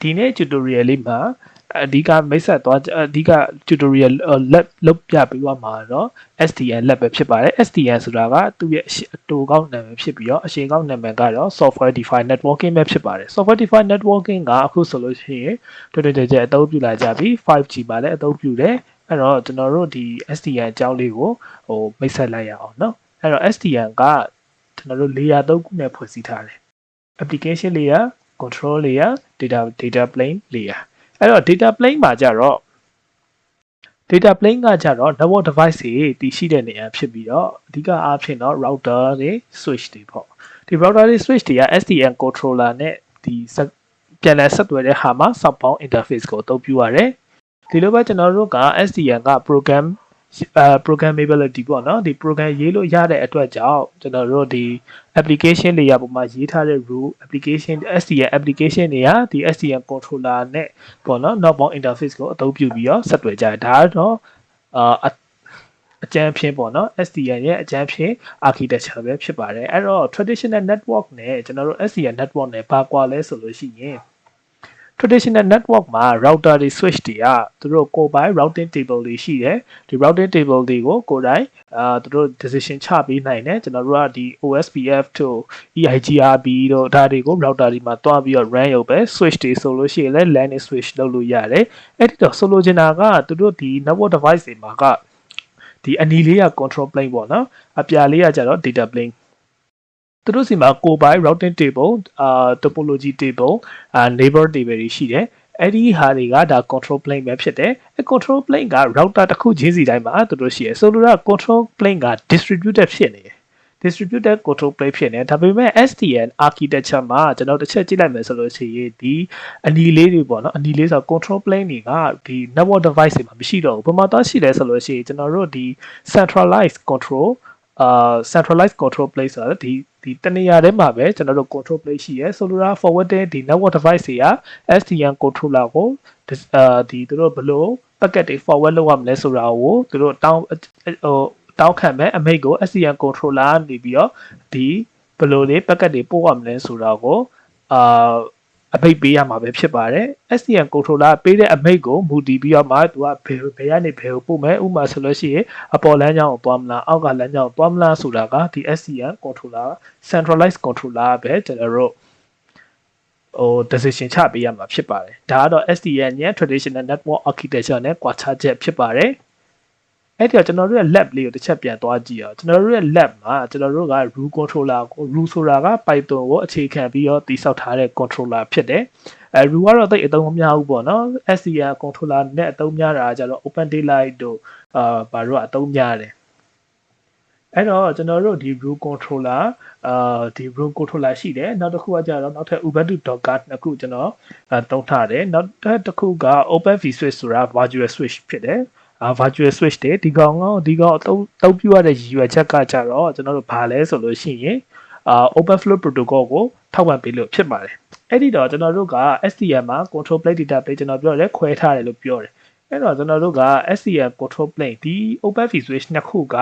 ဒီနေ့ tutorial လေးမှာအဓိကမိတ်ဆက်သွားအဓိက tutorial lab လုပ်ပြပေးသွားမှာတော့ SDN lab ပဲဖြစ်ပါတယ် SDN ဆိုတာကသူ့ရဲ့အတူကောက်နာမည်ဖြစ်ပြီးတော့အရှိန်ကောက်နာမည်ကတော့ software defined networking ပဲဖြစ်ပါတယ် software defined networking ကအခုဆိုလို့ရှိရင်တော်တော်ကြအသုံးပြုလာကြပြီ 5G မှာလည်းအသုံးပြုတယ်အဲ့တော့ကျွန်တော်တို့ဒီ SDN အကြောင်းလေးကိုမိတ်ဆက်လိုက်ရအောင်เนาะအဲ့တော့ SDN ကကျွန်တော်တို့ layer 3ခုနဲ့ဖွဲ့စည်းထားတယ် application layer control layer data plane layer အဲ့တော့ data plane မှာကြတော့ data plane ကကြတော့ network device တွေတည်ရှိတဲ့နေရာဖြစ်ပြီးတော့အဓိကအားဖြင့်တော့ router တွေ switch တွေပေါ့ဒီ router တွေ switch တွေက SDN controller နဲ့ဒီပြန်လည်ဆက်သွယ်တဲ့ဟာမှာ southbound interface ကိုအသုံးပြုရတယ်ဒီလိုပဲကျွန်တော်တို့က SDN က programmability ပေါ့နော်ဒီ program ရေးလို့ရတဲ့အတွက်ကြောင့်ကျွန်တော်တို့ဒီ application layer ပေါ်မှာရေးထားတဲ့ rule application SDN application တွေကဒီ SDN controller နဲ့ပေါ့နော် northbound interface ကိုအသုံးပြုပြီးတော့ဆက်သွယ်ကြတယ်ဒါကတော့အကြမ်းဖြင့်ပေါ့နော် SDN ရဲ့အကြမ်းဖြင့် architecture ပဲဖြစ်ပါတယ်အဲ့တော့ traditional network နဲ့ကျွန်တော်တို့ SDN network နဲ့ဘာကွာလဲဆိုလို့ရှိရင် traditional network မှာ router တွေ switch တွေကသူတို့ကိုယ်ပိုင် routing table တွေရှိတယ်ဒီ routing table တွေကိုကိုယ်တိုင်သူတို့ decision ချပေးနိုင်တယ်ကျွန်တော်တို့ကဒီ OSPF တို့ EIGRP တို့ဒါတွေကို router တွေမှာတွားပြီးတော့ run ရုပ်ပဲ switch တွေဆိုလို့ရှိရင်လည်း LAN switch လုပ်လို့ရတယ်အဲ့ဒီတော့ဆိုလိုချင်တာကသူတို့ဒီ network device တွေမှာကဒီအနီလေးက control plane ပေါ့နော်အပြာလေးကကျတော့ data planeသူတို့စီမှာကိုယ်ပိုင် routing table topology table neighbor table တွေရှိတယ်အဲ့ဒီဟာတွေကဒါ control plane ပဲဖြစ်တယ်အဲ control plane က router တစ်ခုချင်းစီတိုင်းမှာသူတို့ရှိရဆိုလိုတာ control plane က distributed ဖြစ်နေတယ် distributed control plane ဖြစ်နေဒါပေမဲ့ SDN architecture မှာကျွန်တော်တစ်ချက်ကြည့်လိုက်မယ်ဆိုလို့ရှိရင်ဒီအနီလေးတွေပေါ့နော်အနီလေးဆို control plane တွေကဒီ network device တွေမှာမရှိတော့ဘူးဘာမှတော့ရှိလဲဆိုလို့ရှိရင်ကျွန်တော်တို့ဒီ centralized control centralized control plane ဆိုတာဒီတနေရာထဲမှာပဲကျွန်တော်တို့ control plane ရှိရဲဆိုလိုတာ forwarding ဒီ network device တွေက SDN controller ကိုဒီသူတို့ဘယ်လို packet တွေ forward လုပ်ရမလဲဆိုတာကိုသူတို့တောင်းခံမဲ့အမိန့်ကို SDN controller ကနေပြီးတော့ဒီဘယ်လိုလေး packet တွေပို့ရမလဲဆိုတာကိုအမိန့်ပေးရမှာပဲဖြစ်ပါတယ် SDN controller ပေးတဲ့အမိန့်ကိုမူတည်ပြီးတော့မှသူကဘယ်ကနေဘယ်ကိုပို့မယ်ဥပမာဆိုလို့ရှိရင်အပေါ်လမ်းကြောင်းကိုသွားမလားအောက်ကလမ်းကြောင်းကိုသွားမလားဆိုတာကဒီ SDN controller centralized controller ပဲကျွန်တော်တို့decision ချပေးရမှာဖြစ်ပါတယ်ဒါကတော့ SDN ရဲ့ traditional network architecture နဲ့ကွာခြားချက်ဖြစ်ပါတယ်အဲ့တော့ကျွန်တော်တို့ရဲ့ lab လေးကိုတစ်ချက်ပြန်သွားကြည့်အောင်ကျွန်တော်တို့ရဲ့ lab မှာကျွန်တော်တို့က rule controller ကို rule ဆိုတာက Python ကိုအခြေခံပြီးတော့တည်ဆောက်ထားတဲ့ controller ဖြစ်တယ်rule ကတော့တိတ်အသုံးမများဘူးပေါ့နော် SDN controller နဲ့အသုံးများတာကျတော့ open daylight တို့ဘာတို့ကအသုံးများတယ်အဲ့တော့ကျွန်တော်တို့ဒီ rule controller ဒီ rule controller ရှိတယ်နောက်တစ်ခုကကျတော့နောက်ထပ် Ubuntu Docker နှစ်ခုကျွန်တော်သုံးထားတယ်နောက်တစ်ခုက Open vSwitch ဆိုတာ virtual switch ဖြစ်တယ်virtual switch တွေဒီကောင်အသုံးပြုရတဲ့ရည်ရွယ်ချက်ကကြတော့ကျွန်တော်တို့ဘာလဲဆိုလို့ရှိရင်open flow protocol ကိုထောက်ပံ့ပေးလို့ဖြစ်ပါတယ်အဲ့ဒီတော့ကျွန်တော်တို့က SDN မှာ control plane data plane ကျွန်တော်ပြောတယ်ခွဲထားတယ်လို့ပြောတယ်အဲ့တော့ကျွန်တော်တို့က SDN control plane ဒီ open vSwitch နှစ်ခုက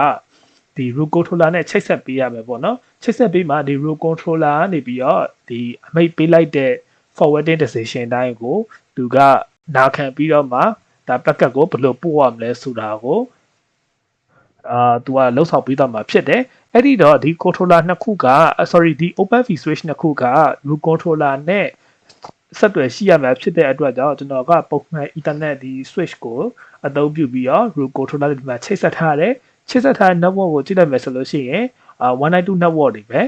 ဒီ root controller နဲ့ချိတ်ဆက်ပေးရမယ်ပေါ့နော်ချိတ်ဆက်ပေးမှာဒီ root controller ကနေပြီးတော့ဒီအမိန့်ပေးလိုက်တဲ့ forwarding decision တိုင်းကိုသူကနာခံပြီးတော့မှဒါ packet ကိုဘယ်လိုပို့ရမလဲဆိုတာကိုသူကလှုပ်ဆောင်ပေးသွားမှာဖြစ်တယ်အဲ့ဒီတော့ဒီ controller နှစ်ခုက sorry ဒီ open vSwitch နှစ်ခုက root controller နဲ့ဆက်သွယ်ရှိရမှာဖြစ်တဲ့အတွက်ကြောင့်ကျွန်တော်ကပုံမှန် ethernet ဒီ switch ကိုအသုံးပြုပြီးတော့ root controller ဒီမှာချိတ်ဆက်ထားတယ်ချိတ်ဆက်ထားတဲ့ network ကိုကြည့်လိုက်မယ်ဆိုလို့ရှိရင်192 network တွေပဲ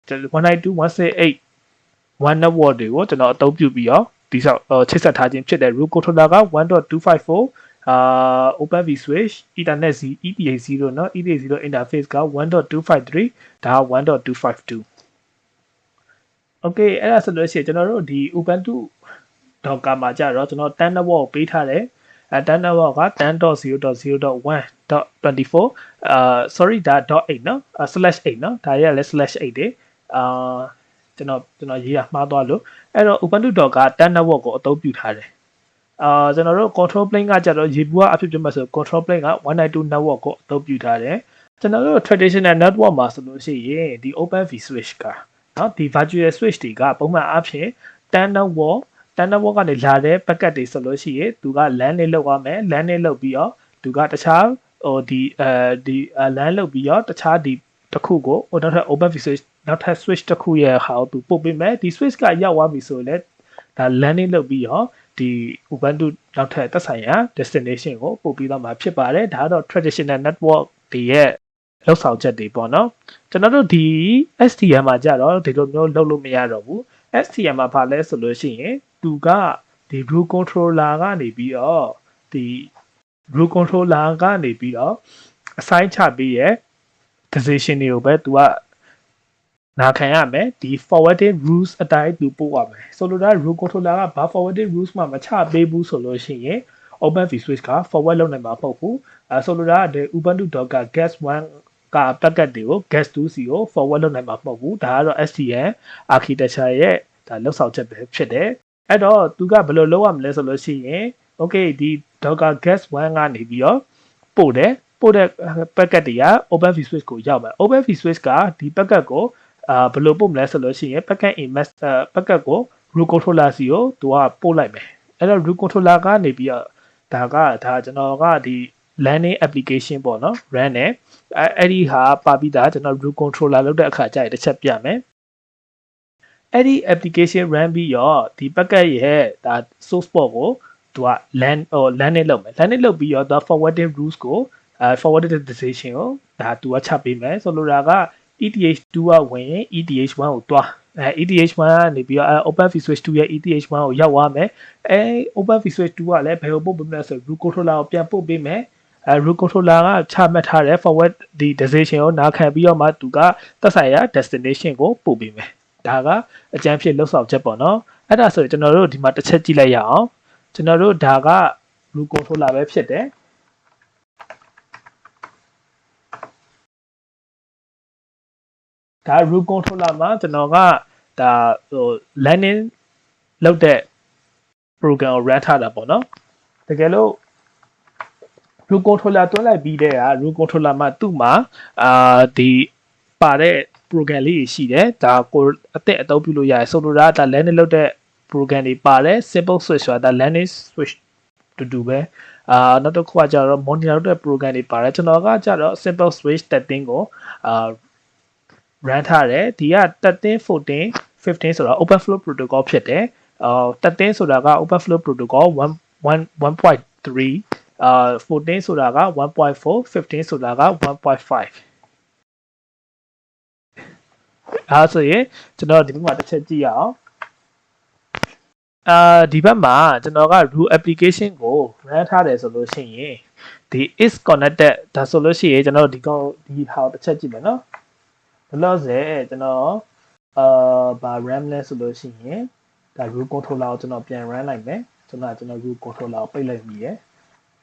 192.168.1 network တွေကိုကျွန်တော်အသုံးပြုပြီးတော့ဒီဆောက်ချိတ်ဆက်ထားခြင်းဖြစ်တဲ့ root controller က 1.254 open vSwitch ethernet z ETA0 เนาะ ETA0 interface က 1.253 ဒါ 1.252 okay အဲ့ဒါဆိုလို့ရှိရင်ကျွန်တော်တို့ဒီ Ubuntu Docker မှာကြတော့ကျွန်တော်10 network ကိုပေးထားတယ်10 network က 10.0.0.1.24 sorry ဒါ .8 เนาะ /8 เนาะဒါရလည်း /8 တွေကျွန်တော်ရေးရမှားသွားလို့အဲ့တော့ Ubuntu Docker 10 network ကိုအသုံးပြုထားတယ်ကျွန်တော်တို့ control plane ကကြတော့ရေဘူးကအဖြစ်ပြမယ်ဆို control plane က192 network ကိုအသုံးပြုထားတယ်ကျွန်တော်တို့ traditional network မှာဆိုလို့ရှိရင်ဒီ open vSwitch ကเนาะဒီ virtual switch တွေကပုံမှန်အားဖြင့်10 network network ကနေလာတဲ့ packet တွေဆိုလို့ရှိရင်သူက LAN လေးလောက်ရမယ် LAN လေးလောက်ပြီးတော့သူကတခြားဟိုဒီ LAN လောက်ပြီးတော့တခြားဒီတစ်ခုကိုနောက်ထပ် open switch နောက်ထပ် switch တစ်ခုရဲ့ဟာကိုသူပို့ပေးမယ်ဒီ switch ကရောက်သွားပြီဆိုရင်ဒါ LAN လေးလောက်ပြီးတော့ဒီ Ubuntu နောက်ထပ်သက်ဆိုင်ရာ destination ကိုပို့ပြီးတော့မှာဖြစ်ပါတယ်ဒါကတော့ traditional network တွေရဲ့လောက်ဆောင်ချက်တွေပေါ့နော်ကျွန်တော်တို့ဒီ STM မှာကြတော့ဒီလိုမျိုးလုပ်လို့မရတော့ဘူး STM မှာဘာလဲဆိုလို့ရှိရင်သူကဒီ root controller ကနေပြီးတော့ဒီ root controller ကနေပြီးတော့ assign ချပေးရဲ့ decision တွေကိုပဲသူကနာခံရမယ်ဒီ forwarding rules အတိုင်းသူပို့ရမယ်ဆိုလိုတာ root controller ကဘာ forwarding rules မှမချပေးဘူးဆိုလို့ရှိရင် open vSwitch က forward လုပ်နိုင်မှာမဟုတ်ဘူးဆိုလိုတာဒီ ubuntu docker guest 1က packet တွေကို guest 2စီကို forward လုပ်နိုင်မှာမဟုတ်ဘူးဒါကတော့ STM architecture ရဲ့ဒါလောက်ဆောင်ချက်ပဲဖြစ်တယ်အဲ့တော့သူကဘယ်လိုလုပ်ရမလဲဆိုလို့ရှိရင် okay ဒီ docker guest 1ကနေပြီးတော့ပို့တဲ့ packet တွေက open vSwitch ကိုရောက်မယ် open vSwitch ကဒီ packet ကိုဘယ်လိုပို့မလဲဆိုလို့ရှိရင် packet image packet ကို root controller စီကိုသူကပို့လိုက်မယ်အဲ့တော့ root controller ကနေပြီးတော့ဒါကျွန်တော်ကဒီ landing application ပေါ့နော် run နဲ့အဲ့ဒီဟာပါပြီးသားကျွန်တော် root controller လုပ်တဲ့အခါကျရင်တစ်ချက်ပြမယ်အဲ့ဒီ application run ပြီးတော့ဒီ packet ရဲ့ဒါ source port ကိုသူက LAN နဲ့လုပ်မယ် LAN နဲ့လုပ်ပြီးတော့ forwarding rules ကိုforwarded decision ကိုဒါသူကချပေးမယ်ဆိုလိုတာကETH2 ကဝင်ရင်ETH1 ကိုတွားETH1 ကနေပြီးတော့open vSwitch 2ရဲ့ ETH1 ကိုရောက်သွားမယ်open vSwitch 2ကလည်းဘယ်ကိုပို့ပေးမလဲဆို root controller ကိုပြန်ပို့ပေးမယ်root controller ကချမှတ်ထားတဲ့ forward ဒီ decision ကိုနာခံပြီးတော့မှသူကသက်ဆိုင်ရာ destination ကိုပို့ပေးမယ်ဒါကအကြမ်းဖြစ်လောက်ဆောင်ချက်ပေါ့နော်အဲ့ဒါဆိုရင်ကျွန်တော်တို့ဒီမှာတစ်ချက်ကြည့်လိုက်ရအောင်ကျွန်တော်တို့ဒါက root controller ပဲဖြစ်တယ်ဒါ root controller မှာကျွန်တော်ကဒါဟို landing လုပ်တဲ့ program ကို run ထားတာပေါ့နော်တကယ်လို့ root controller တွဲလိုက်ပြီးတဲ့က root controller မှာသူ့မှာဒီပါတဲ့ program လေးတွေရှိတယ်ဒါကိုအသက်အသုံးပြုလို့ရတယ်ဆိုလိုတာဒါ landing လုပ်တဲ့ program တွေပါတယ် simple switch ဆိုတာဒါ landing switch တူပဲနောက်တစ်ခုကကျတော့ monitor လုပ်တဲ့ program တွေပါတယ်ကျွန်တော်ကကျတော့ simple switch 13ကိုrun ထားတယ်ဒီက13 14 15ဆိုတာ open flow protocol ဖြစ်တယ်13ဆိုတာက open flow protocol 1.3 14ဆိုတာက 1.4 15ဆိုတာက 1.5ဆိုရင်ကျွန်တော်ဒီဘက်မှာတစ်ချက်ကြည့်ရအောင်ဒီဘက်မှာကျွန်တော်က root application ကို run ထားတယ်ဆိုလို့ရှိရင်ဒီ is connected ဒါဆိုလို့ရှိရင်ကျွန်တော်ဒီဟာတစ်ချက်ကြည့်မယ်နော်ဘလို့ဆိုကျွန်တော်ဘာ RAM လဲဆိုလို့ရှိရင်ဒါ root controller ကိုကျွန်တော်ပြန် run လိုက်မယ်ကျွန်တော် root controller ကိုပိတ်လိုက်ပြီရယ်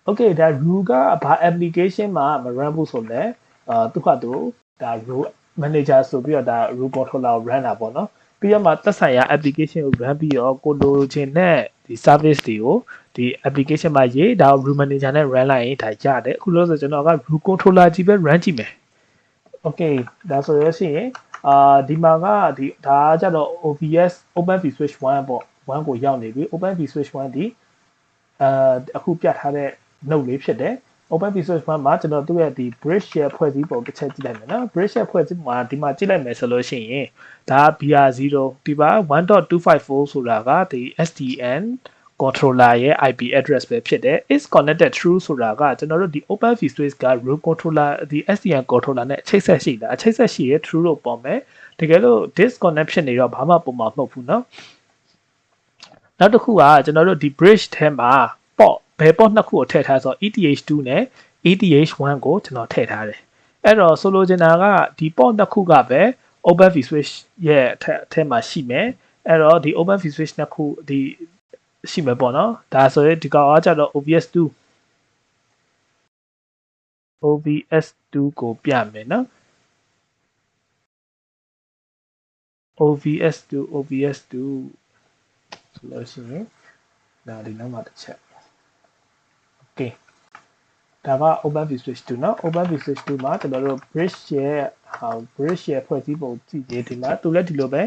okay ဒါ root ကဘာ application မှာမ run ဘူးဆိုလဲသူ့ဟာသူဒါ root manager ဆိုပြီးတော့ဒါ root controller ကို run တာပေါ့နော်ပြီးတော့မှသက်ဆိုင်ရာ application ကို run ပြီးတော့ကိုလိုချင်တဲ့ဒီ service တွေကိုဒီ application မှာရေးဒါ root manager နဲ့ run လိုက်ရင်ဒါရတယ်အခုလို့ဆိုကျွန်တော်က root controller ကြီးပဲ run ကြည့်မယ် okay ဒါဆိုရရှိရင်ဒီမှာကဒီဒါကြတော့ OBS open vSwitch 1ပေါ့1ကိုရောက်နေပြီ open vSwitch 1ဒီအခုပြထားတဲ့ note လေးဖြစ်တယ် open vSwitch 1မှာကျွန်တော်သူ့ရဲ့ဒီ bridge share ဖွဲ့စည်းပုံတစ်ချက်ကြည့်လိုက်မယ်နော် bridge share ဖွဲ့စည်းပုံမှာဒီမှာကြည့်လိုက်မယ်ဆိုလို့ရှိရင်ဒါ BR0 ဒီပါ 1.254 ဆိုတာကဒီ SDN controller ရဲ့ IP address ပဲဖြစ်တယ် is connected through ဆိုတာကကျွန်တော်တို့ဒီ open vSwitch က root controller ဒီ SDN controller နဲ့အချိတ်ဆက်ရှိတာအချိတ်ဆက်ရှိရဲ့ through လို့ပေါ်မယ်တကယ်လို့ disconnect ဖြစ်နေတော့ဘာမှပုံမှာမဟုတ်ဘူးเนาะနောက်တစ်ခုကကျွန်တော်တို့ဒီ bridge ထဲမှာဘယ်ပေါ့နှစ်ခုကိုထည့်ထားဆိုတော့ ETH2 နဲ့ ETH1 ကိုကျွန်တော်ထည့်ထားတယ်အဲ့တော့ဆိုလိုချင်တာကဒီပေါ့နှစ်ခုကပဲ open vSwitch ရဲ့အထက်မှာရှိမယ်အဲ့တော့ဒီ open vSwitch နှစ်ခုဒီရှိမယ်ပေါ့နော်ဒါဆိုရင်ဒီကောင်ကကြတော့ OBS2 ကိုပြမယ်နော် OBS2 ဆိုလို့ရှိရင်ဒါဒီနောက်မှာတစ်ချက် okay ဒါက open vSwitch 2เนาะ open vSwitch 2မှာကျွန်တော်တို့ bridge share ဖွဲ့စည်းပုံကြည့်ကြဒီမှာသူလည်းဒီလိုပဲ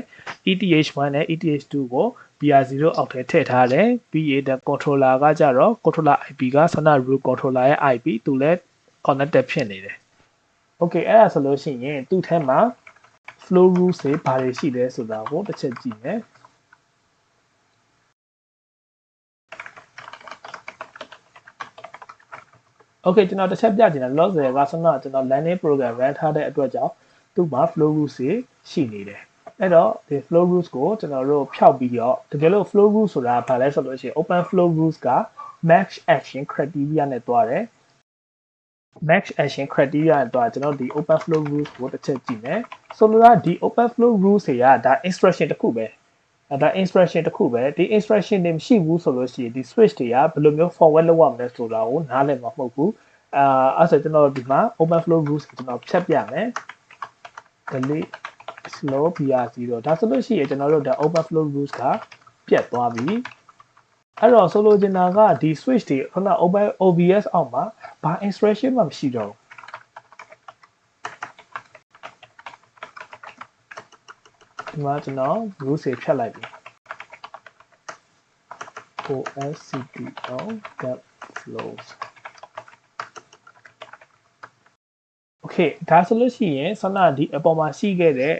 ETH1 နဲ့ ETH2 ကို BR0 အောက်ထဲထည့်ထားတယ်ပြီးရင် controller ကကြတော့ controller IP ကဆန္ဒ root controller ရဲ့ IP သူလည်း connected ဖြစ်နေတယ် okay အဲ့ဒါဆိုလို့ရှိရင်သူ့ထဲမှာ flow rules တွေဘာတွေရှိလဲဆိုတာကိုတစ်ချက်ကြည့်မယ်Okay ကျွန်တော်တစ်ချက်ပြချင်တယ် loss ကဆန္ဒကျွန်တော် landing program run ထားတဲ့အတွက်ကြောင့်သူ့မှာ flow rules တွေရှိနေတယ်အဲ့တော့ဒီ flow rules ကိုကျွန်တော်တို့ဖျောက်ပြီးတော့တကယ်လို့ flow rules ဆိုတာဘာလဲဆိုလို့ရှိရင် open flow rules က max action criteria နဲ့တွားတယ် max action criteria နဲ့တွားကျွန်တော်ဒီ open flow rules ကိုတစ်ချက်ကြည့်မယ်ဆိုတော့ဒီ open flow rules တွေကဒါ instruction တစ်ခုပဲဒါ instruction တစ်ခုပဲဒီ instruction တွေမရှိဘူးဆိုလို့ရှိရင်ဒီ switch တွေကဘယ်လိုမျိုး forward လုပ်ရမလဲဆိုတာကိုနားလည်မှာမဟုတ်ဘူးအဲ့ဆိုကျွန်တော်ဒီမှာ open flow rules ကိုကျွန်တော်ဖြတ်ပြမယ် delete slow BR0 ဒါဆိုလို့ရှိရင်ကျွန်တော်တို့ဒါ open flow rules ကပြတ်သွားပြီအဲ့တော့ဆိုလိုချင်တာကဒီ switch တွေခုန open OBS အောက်မှာဘာ instruction မှမရှိတော့ဘူးဒီမှာကျွန်တော် rules တွေဖြတ်လိုက်ပြီ OSCTO gap flows Okay ဒါဆိုလို့ရှိရင်ဆန္ဒဒီအပေါ်မှာရှိခဲ့တဲ့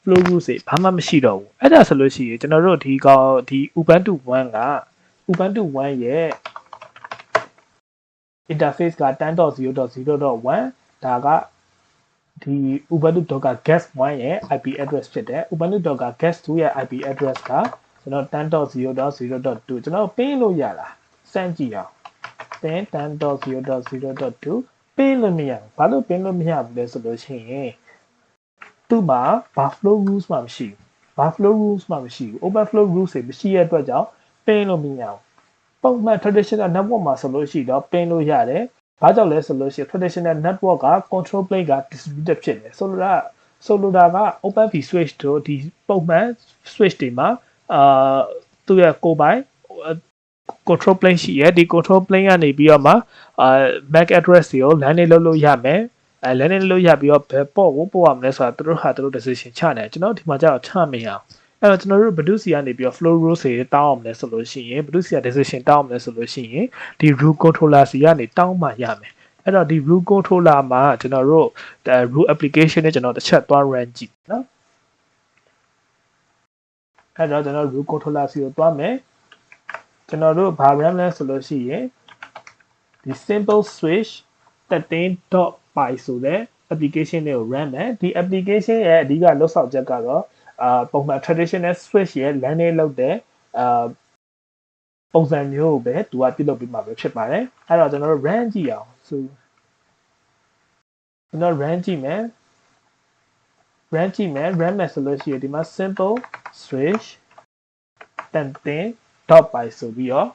flow rules တွေဘာမှမရှိတော့ဘူးအဲ့ဒါဆိုလို့ရှိရင်ကျွန်တော်တို့ဒီကောင်ဒီ Ubuntu 1 က Ubuntu 1 ရဲ့ interface က 10.0.0.1 ဒါကဒီ Ubuntu Docker Guest 1 ရဲ့ IP address ဖြစ်တယ် Ubuntu Docker Guest 2 ရဲ့ IP address ကကျွန်တော် 10.0.0.2 ကျွန်တော်ပေးလို့ရလားစမ်းကြည့်အောင်သင် 10.0.0.2 ပေးလို့မရဘူးဘာလို့ပေးလို့မရဘူးလဲဆိုလို့ရှိရင်သူ့မှာဘာ flow rules မှမရှိဘူးဘာ flow rules မှမရှိဘူး open flow rules တွေမရှိတဲ့အတွက်ကြောင့်ပေးလို့မရဘူးပုံမှန် traditional network မှာဆိုလို့ရှိတော့ပေးလို့ရတယ်ဘာကြောင့်လဲဆိုလို့ရှိရင် traditional network က control plane က distributed ဖြစ်တယ်ဆိုလိုတာက openv switch တို့ဒီပုံမှန် switch တွေမှာသူ့ရဲ့ကိုယ်ပိုင် control plane ရှိရဒီ control plane ကနေပြီးတော့မှMAC address တွေကို LAN လုပ်လို့ရမယ်LAN လုပ်ရပြီးတော့ဘယ်ပေါ့ကိုပို့ရမလဲဆိုတာသူတို့ decision ချနေတယ်ကျွန်တော်ဒီမှာကျတော့ချမရအောင်အဲ့တော့ကျွန်တော်တို့ဘယ်သူစီကနေပြီးတော့ flow rules တွေတောင်းအောင်လဲဆိုလို့ရှိရင်ဘယ်သူစီက decision တောင်းအောင်လဲဆိုလို့ရှိရင်ဒီ root controller စီကနေတောင်းမှရမယ်အဲ့တော့ဒီ root controller မှာကျွန်တော်တို့ root application နဲ့ကျွန်တော်တစ်ချက်သွား run ကြည့်နော်အဲ့တော့ကျွန်တော် root controller စီကိုသွားမယ်ကျွန်တော်တို့ဘာ run လဲဆိုလို့ရှိရင်ဒီ simple switch 13.py ဆိုတဲ့ application တွေကို run မယ်ဒီ application ရဲ့အဓိကလုပ်ဆောင်ချက်ကတော့ပုံမှန် traditional switch ရဲ့ LAN နဲ့လုပ်တဲ့ပုံစံမျိုးကိုပဲသူကပြုလုပ်ပြီးမှာပဲဖြစ်ပါတယ်အဲ့တော့ကျွန်တော်တို့ run ကြည့်အောင်ဆိုကျွန်တော် run ကြည့်မယ် run မယ်ဆိုလို့ရှိရင်ဒီမှာ simple switch 13.py ဆိုပြီးတော့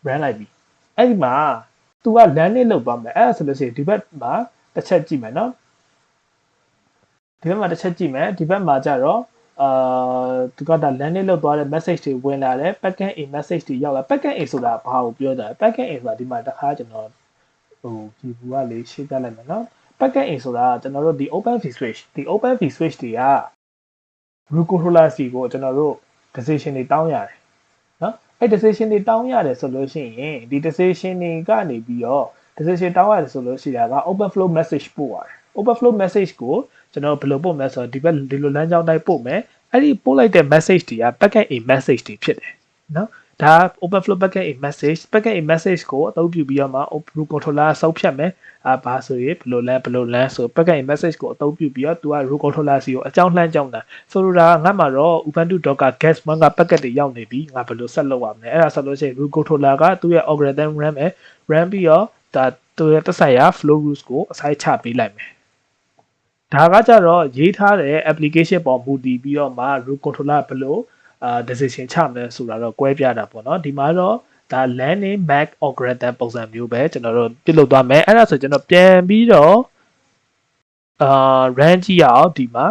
run လိုက်ပြီအဲ့ဒီမှာသူက LAN နဲ့လုပ်သွားမယ်အဲ့ဒါဆိုလို့ရှိရင်ဒီဘက်မှာတစ်ချက်ကြည့်မယ်နော်ဒီဘက်မှာတစ်ချက်ကြည့်မယ်ဒီဘက်မှာကြတော့သူကဒါ LAN နဲ့လုပ်သွားတဲ့ message တွေဝင်လာတယ် packet a message တွေရောက်လာ packet a ဆိုတာဘာကိုပြောတာလဲ packet a ဆိုတာဒီမှာတစ်ခါကျွန်တော်ဒီဘူးကလေးရှင်းပြလိုက်မယ်နော် packet a ဆိုတာကျွန်တော်တို့ဒီ openv switch ဒီ openv switch တွေက root controller စီကိုကျွန်တော်တို့ decision တွေတောင်းရတယ်နော်အဲ့ decision တွေတောင်းရတယ်ဆိုလို့ရှိရင်ဒီ decision တွေကနေပြီးတော့ decision တောင်းရတယ်ဆိုလို့ရှိတာက open flow message ပို့ရတယ် open flow message ကိုကျွန်တော်ဘယ်လိုပို့မလဲဆိုတော့ဒီဘက်ဒီလိုလမ်းကြောင်းတိုင်းပို့မယ်အဲ့ဒီပို့လိုက်တဲ့ message တွေက packet a message တွေဖြစ်တယ်နော်ဒါ open flow packet a message ကိုအသုံးပြုပြီးတော့မှ root controller ဆောက်ဖြတ်မယ်ဘာဆိုရင်ဘယ်လိုလမ်းဆို packet a message ကိုအသုံးပြုပြီးတော့သူက root controller စီကိုအကြောင်းလှမ်းကြောင်းတာဆိုလိုတာငါမှာတော့ Ubuntu Docker Guest 1က packet တွေရောက်နေပြီငါဘယ်လိုဆက်လုပ်ရမလဲအဲ့ဒါဆိုလို့ရှိရင် root controller ကသူ့ရဲ့ algorithm run ပြီးတော့ဒါသူရဲ့သက်ဆိုင်ရာ flow rules ကိုအဆိုင်ချပေးလိုက်မယ်ဒါကကြတော့ရေးထားတဲ့ application ပေါ်မူတည်ပြီးတော့မှ root controller ဘယ်လိုdecision ချမလဲဆိုတာတော့ကွဲပြားတာပေါ့နော်ဒီမှာတော့ဒါ LAN နဲ့ MAC algorithm ပုံစံမျိုးပဲကျွန်တော်တို့ပြုလုပ်သွားမယ်အဲ့ဒါဆိုကျွန်တော်ပြန်ပြီးတော့run ကြည့်ရအောင်ဒီမှာ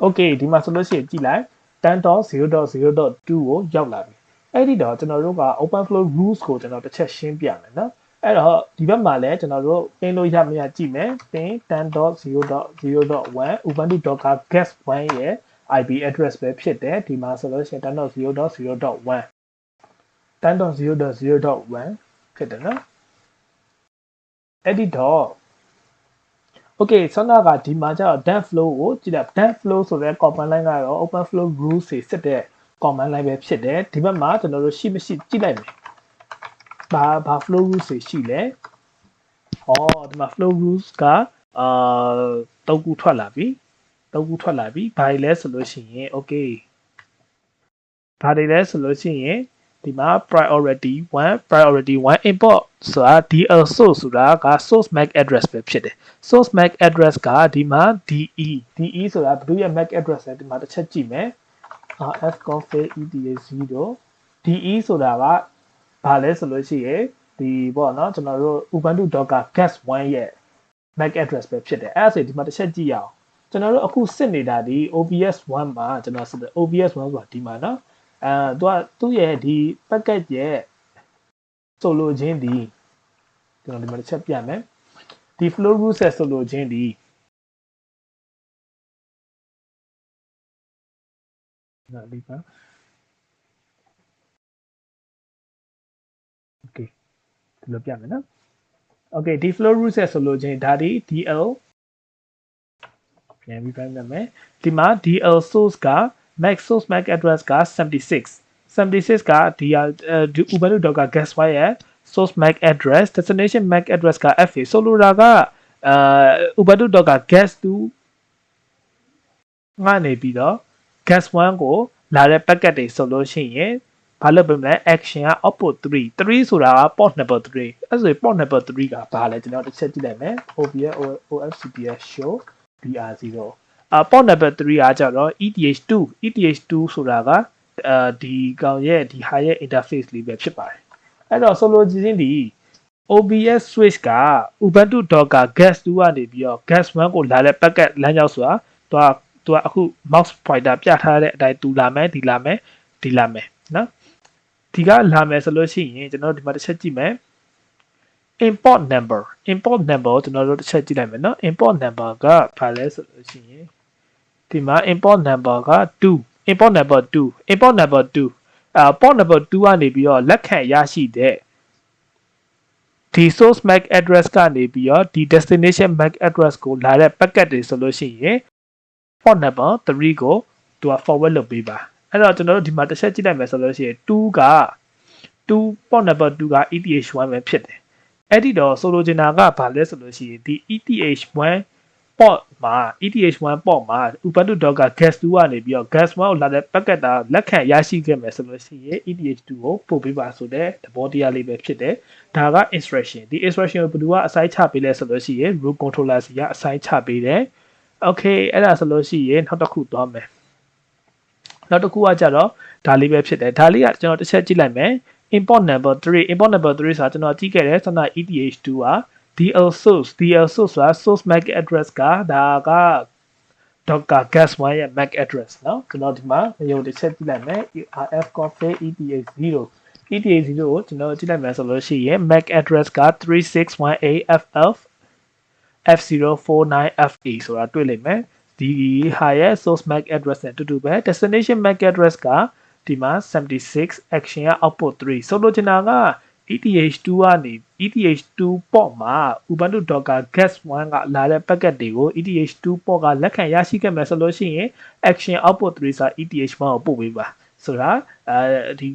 okay ဒီမှာဆိုလို့ရှိရင်ကြည့်လိုက် 10.0.0.2 ကိုရောက်လာပြီအဲ့ဒီတော့ကျွန်တော်တို့က open flow rules ကိုကျွန်တော်တစ်ချက်ရှင်းပြမယ်နော်အဲ့တော့ဒီဘက်မှာလည်းကျွန်တော်တို့ပင်လို့ရမရကြည့်မယ်ပင် 10.0.0.1 Ubuntu Docker Guest 1ရဲ့ IP address ပဲဖြစ်တယ်ဒီမှာဆိုလို့ရှိရင် 10.0.0.1 10.0.0.1 ဖြစ်တယ်နော်အဲ့ဒီတော့ okay ဆောနာကဒီမှာကျတော့ dump flow ကိုကြည့်လိုက် dump flow ဆိုတဲ့ command line ကတော့ open flow rules တွေစစ်တဲ့ command line ပဲဖြစ်တယ်ဒီဘက်မှာကျွန်တော်တို့ရှိမရှိကြည့်လိုက်မယ်ဘာ flow rules တွေရှိလဲဒီမှာ flow rules က3ခုထွက်လာပြီဘာတွေလဲဆိုလို့ရှိရင် okay ဘာတွေလဲဆိုလို့ရှိရင်ဒီမှာ priority 1 import ဆိုတာ DL source ဆိုတာက source MAC address ပဲဖြစ်တယ် source MAC address ကဒီမှာ DE ဆိုတာဘယ်သူရဲ့ MAC address လဲဒီမှာတစ်ချက်ကြည့်မယ်fconfig eta0 DE ဆိုတာကဘာလဲဆိုလို့ရှိရင်ဒီပေါ့နော်ကျွန်တော်တို့ ubuntu docker guest 1ရဲ့ MAC address ပဲဖြစ်တယ်အဲ့ဒါဆိုဒီမှာတစ်ချက်ကြည့်ရအောင်ကျွန်တော်တို့အခုစစ်နေတာဒီ OBS 1မှာကျွန်တော်စစ်တယ် OBS 1ဆိုတာဒီမှာနော်သူ့ရဲ့ဒီ package ရဲ့ဆိုလိုခြင်းဒီကျွန်တော်ဒီမှာတစ်ချက်ပြမယ်ဒီ flow root ဆက်ဆိုလိုခြင်းဒီဒါလေးပါ okay ဒီလိုပြမယ်နော် okay ဒီ flow root ဆက်ဆိုလိုခြင်းဒါဒီ DL ပြန်ပြီးပြန်မယ်ဒီမှာ DL source ကsource MAC address က76ကဒီ Ubuntu Docker guest file ရဲ့ source MAC address destination MAC address က FA ဆိုလိုတာကUbuntu Docker guest 2ငါနေပြီးတော့ guest 1ကိုလာတဲ့ packet တွေဆိုလို့ရှိရင်ဘာလုပ်ပေးမလဲ action က output 3ဆိုတာက port number 3အဲ့ဆို port number 3ကဘာလဲကျွန်တော်တစ်ချက်ကြည့်လိုက်မယ် OFCTS show BR0 port number 3ကကြတော့ ETH2 ဆိုတာကဒီကောင်ရဲ့ဒီ higher interface လေးပဲဖြစ်ပါတယ်အဲ့တော့ ဆိုလိုချင်ဒီ OBS switch က Ubuntu Docker guest 2ကနေပြီးတော့ guest 1ကိုလာတဲ့ packet လမ်းကြောင်းဆိုတာသူကအခု mouse pointer ပြထားတဲ့အတိုင်းသူလာမယ်ဒီလာမယ်နော်ဒီကလာမယ်ဆိုလို့ရှိရင်ကျွန်တော်ဒီမှာတစ်ချက်ကြည့်မယ် import number ကိုကျွန်တော်တို့တစ်ချက်ကြည့်လိုက်မယ်နော် import number ကဘာလဲဆိုလို့ရှိရင်ဒီမှာ import number က2 import number 2 port number 2ကနေပြီးတော့လက်ခံရရှိတဲ့ဒီ source MAC address ကနေပြီးတော့ဒီ destination MAC address ကိုလာတဲ့ packet တွေဆိုလို့ရှိရင် port number 3ကိုသူက forward လုပ်ပေးပါအဲ့တော့ကျွန်တော်တို့ဒီမှာတစ်ချက်ကြည့်လိုက်မယ်ဆိုလို့ရှိရင်2 port number 2က ETH1 ပဲဖြစ်တယ်အဲ့ဒီတော့ဆိုလိုချင်တာကဘာလဲဆိုလို့ရှိရင်ဒီ ETH1 port မှာ Ubuntu Docker guest 2ကနေပြီးတော့ guest 1ကိုလာတဲ့ packet တာလက်ခံရရှိခဲ့မယ်ဆိုလို့ရှိရင် ETH2 ကိုပို့ပေးပါဆိုတဲ့သဘောတရားလေးပဲဖြစ်တယ်ဒါက instruction ဒီ instruction ကိုဘယ်သူကအစိုင်းချပေးလဲဆိုလို့ရှိရင် root controller စီကအစိုင်းချပေးတယ် okay အဲ့ဒါဆိုလို့ရှိရင်နောက်တစ်ခုသွားမယ်နောက်တစ်ခုကကြတော့ဒါလေးပဲဖြစ်တယ်ဒါလေးကကျွန်တော်တစ်ချက်ကြည့်လိုက်မယ် import number 3ဆိုတာကျွန်တော်ကြည့်ခဲ့တယ်စန ETH2 က DL source ဆိုတာ source MAC address ကဒါက Docker guest 1ရဲ့ MAC address เนาะကျွန်တော်ဒီမှာရုံတစ်ချက်ကြည့်လိုက်မယ် fconfig eta0 ကိုကျွန်တော်ကြည့်လိုက်မယ်ဆိုလို့ရှိရင် MAC address က 3618ff f049fa ဆိုတာတွေ့လိမ့်မယ်ဒီဟာရဲ့ source MAC address နဲ့တူတူပဲ destination MAC address ကဒီမှာ76 action က output 3ဆိုလိုချင်တာက ETH2 ကနေ ETH2 port မှာ Ubuntu Docker guest 1ကလာတဲ့ packet တွေကို ETH2 port ကလက်ခံရရှိခဲ့မယ်ဆိုလို့ရှိရင် action output 3စာ ETH1 ကိုပို့ပေးပါဆိုတာဒီ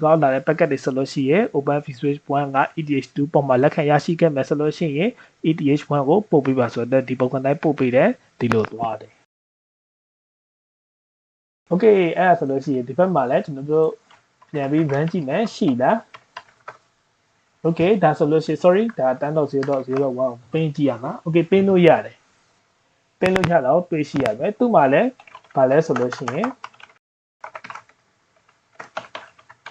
ကောလာတဲ့ packet တွေဆိုလို့ရှိရင် OpenVSwitch 1က ETH2 port မှာလက်ခံရရှိခဲ့မယ်ဆိုလို့ရှိရင် ETH1 ကိုပို့ပေးပါဆိုတော့ဒီပုံစံတိုင်းပို့ပေးတယ်ဒီလိုသွားတယ် okay အဲ့ဒါဆိုလို့ရှိရင်ဒီဘက်မှာလည်းကျွန်တော်တို့ပြန်ပြီး run ကြည့်မယ်ရှိလား okay ဒါဆိုလို့ရှိရင် sorry ဒါ 10.0.0.1 ပင်းကြည့်ရမှာ okay ပင်းလို့ရတယ်ပင်းလို့ရတော့တွေ့ရှိရမယ်သူ့မှာလည်းဘာလဲဆိုလို့ရှိရင်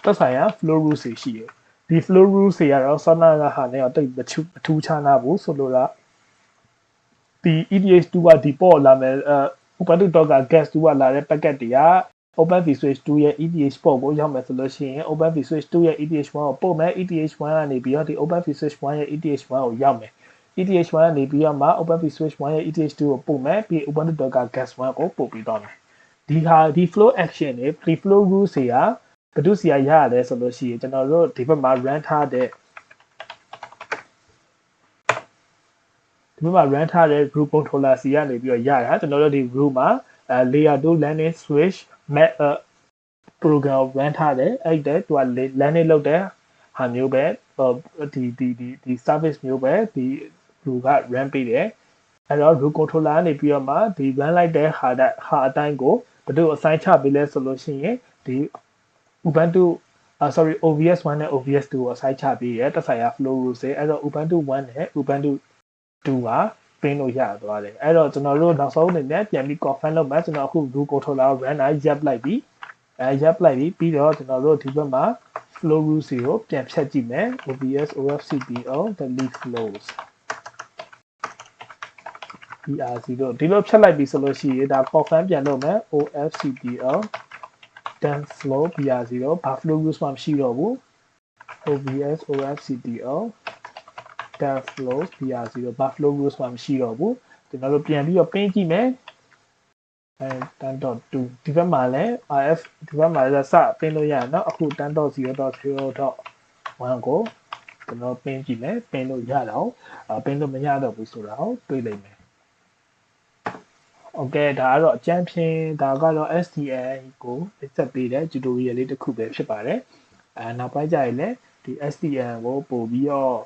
သက်ဆိုင်ရာ flow rules တွေရှိတယ်ဒီ flow rules တွေကတော့ဆောနာကဟာနဲ့တော့တိတ်မထူးခြားနာဘူးဆိုလို့လားဒီ ETH2 ကဒီ port လာမယ်Ubuntu Docker guest 2ကလာတဲ့ packet တွေက OpenVSwitch 2ရဲ့ ETH port ကိုရောက်မယ်ဆိုလို့ရှိရင် OpenVSwitch 2ရဲ့ ETH1 ကိုပို့မယ် ETH1 ကနေပြီးတော့ဒီ OpenVSwitch 1ရဲ့ ETH1 ကိုရောက်မယ် ETH1 ကနေပြီးတော့မှ OpenVSwitch 1ရဲ့ ETH2 ကိုပို့မယ်ပြီး Ubuntu Docker guest 1ကိုပို့ပြီးတော့မယ် ဒီ flow action တွေ flow rules တွေကဘယ်သူစီရရတယ်ဆိုလို့ရှိရင်ကျွန်တော်တို့ဒီဘက်မှာ run ထားတဲ့run ထားတဲ့ group controller စီကနေပြီးတော့ရတာကျွန်တော်တို့ဒီ group မှာlayer 2 landing switch map program run ထားတယ်အဲ့ဒါသူက landing လုပ်တဲ့ဟာမျိုးပဲဒီ service မျိုးပဲဒီ group က run ပေးတယ်အဲ့တော့ group controller ကနေပြီးတော့မှဒီ run လိုက်တဲ့ဟာအတိုင်းကိုဘယ်သူ assign ချပေးလဲဆိုလို့ရှိရင်ဒီ Ubuntu OVS 1နဲ့ OVS 2ကို assign ချပေးရတက်ဆိုင်ရာ flow rules တွေအဲ့တော့ Ubuntu 1နဲ့ Ubuntu 2ကပြင်လို့ရသွားတယ်အဲ့တော့ကျွန်တော်တို့နောက်ဆုံးအနေနဲ့ပြန်ပြီး confirm လုပ်မယ်ကျွန်တော်အခု group controller ကို run ရပ်လိုက်ပြီရပ်လိုက်ပြီပြီးတော့ကျွန်တော်တို့ဒီဘက်မှာ flow rules ကိုပြန်ဖြတ်ကြည့်မယ် OBS OFCDO delete flows BR0 ဒီလိုဖြတ်လိုက်ပြီဆိုလို့ရှိရင်ဒါ confirm ပြန်လုပ်မယ် OFCDO then flow BR0 ဘာ flow rules မှမရှိတော့ဘူး OBS OFCDO then flow BR0 ဘာ flow rules မှမရှိတော့ဘူးကျွန်တော်တို့ပြန်ပြီးတော့ပင်းကြည့်မယ်10.2ဒီဘက်မှာလည်း RF ဒီဘက်မှာလည်းစပင်းလို့ရအောင်เนาะအခု 10.0.0.1 ကိုကျွန်တော်ပင်းကြည့်မယ်ပင်းလို့ရတော့ပင်းလို့မရတော့ဘူးဆိုတာကိုတွေ့လိမ့်မယ်โอเคဒါကတော့အကျန်းဖြင့်ဒါကတော့ STN ကိုဆက်ပေးတဲ့ tutorial လေးတစ်ခုပဲဖြစ်ပါတယ်နောက်ပိုင်းကျရင်လည်းဒီ STN ကိုပို့ပြီးတော့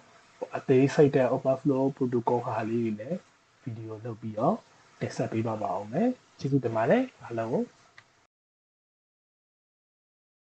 အသေးစိတ်တဲ့ overflow protocol ဟာလေးတွေလည်းဗီဒီယိုလုပ်ပြီးတော့တင်ဆက်ပေးပါအောင်မယ်ကျေးဇူးတင်ပါတယ်အားလုံးကို